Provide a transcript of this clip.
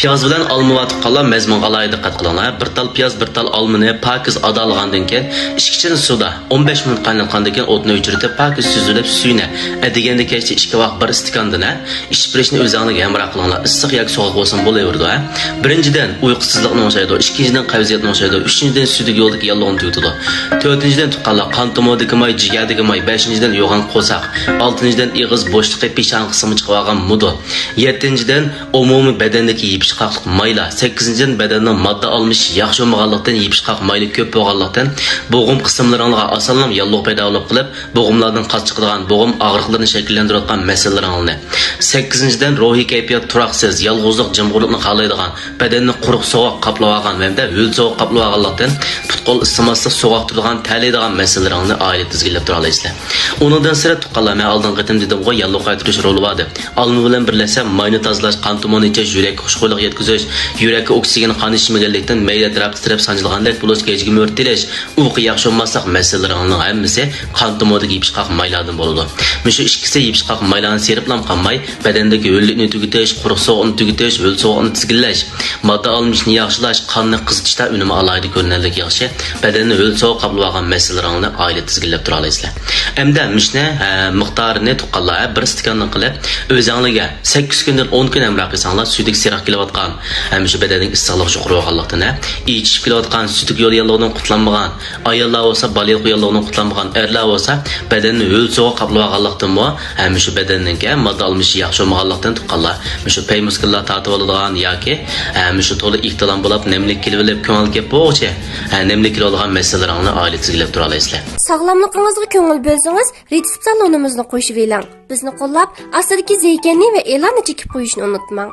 Piyoz bilan olma va tuqqanlar mazmunga alohida diqqat qilinglar. Bir tal piyoz, bir tal olmani pokiz adalgandan keyin ichkichini suvda 15 minut qaynatgandan keyin o'tni o'chirib pokiz suzilib suyni adiganda kechda 2 vaqt bir stakandan ichib berishni o'zingizga hamroh qilinglar. Issiq yoki sovuq bo'lsin bo'laverdi. Birinchidan uyqusizlikni o'xshaydi, ikkinchidan qabziyatni o'xshaydi, uchinchidan sudagi yo'ldagi yallig'ini tuyutadi. To'rtinchidan tuqqanlar qon tomiridagi may, jigardagi may, beshinchidan yo'g'on qo'saq, oltinchidan ig'iz bo'shliqi peshon qismi chiqib olgan mudu, yettinchidan umumiy badandagi yipishqoqlik mayla, sakkizinchidan badanning modda olmish yaxshi bo'lmaganlikdan yipishqoq mayli ko'p bo'lganlikdan bo'g'im qismlaringizga osonlam yalliq paydo bo'lib qilib, bo'g'imlardan qaz chiqadigan bo'g'im og'riqlarini shakllantirayotgan masalalarni. Sakkizinchidan ruhiy kayfiyat turoqsiz, yolg'izlik, jimg'urlikni xohlaydigan, badanni quruq sovuq qoplab olgan hamda ho'l sovuq qoplab olganlikdan putqol issimaslik sovuq turadigan ta'laydigan masalalarni oila tizginlab tura olasizlar. Undan sira tuqqanlar men oldin qatim dedim qo'y yalliq qaytirish roli bor deb. Olma bilan birlashsa mayni tozalash, qon tomoni ichish, yurak xushxo'ylik yetkazish, yurakka oksigen qanishmaganlikdan mayda taraf sanjilgandek bo'lish, kechga mo'rtilish, uyqu yaxshi bo'lmaslik masalalaringning hammasi qon tomiridagi yipishqoq maylardan bo'ladi. Mushu ikkisi yipishqoq maylarni seriplam qolmay, badandagi ho'llikni tugutish, quruq sovuqni tugutish, ho'l sovuqni tizginlash, modda olmishni yaxshilash, qonni qizitishda unumi alohida ko'rinarlik yaxshi, badanni ho'l sovuq qoplab olgan masalalarni oila tizginlab tura olasizlar. Hamda mishni miqdorini tuqqanlar bir stakandan qilib o'zingizga 8 kundan 10 kun amroq qilsanglar sudek siraq kelayotgan, ham shu badanning issiqligi chuqur bo'lganlikdan, ichib kelayotgan sudek yo'l yallig'idan qutlanmagan, ayollar bo'lsa baliq yallig'idan qutlanmagan, erlar bo'lsa badanni ho'l sovuq qoplab olganlikdan bu ham shu badanning modda olmishi yaxshi bo'lmaganlikdan tuqqanlar, shu pay muskullar tortib oladigan yoki shu to'liq ihtilom bo'lib, nemlik kelib ko'ngil kelib bo'g'chi, nemlik keladigan masalalarni oila tizginlab tura olasizlar. Sog'lomligingizga ko'ngil bo'lsangiz, retseptlarimizni qo'shib eling. Bizni qo'llab, astidagi zaykanni va e'lonni chekib qo'yishni unutmang.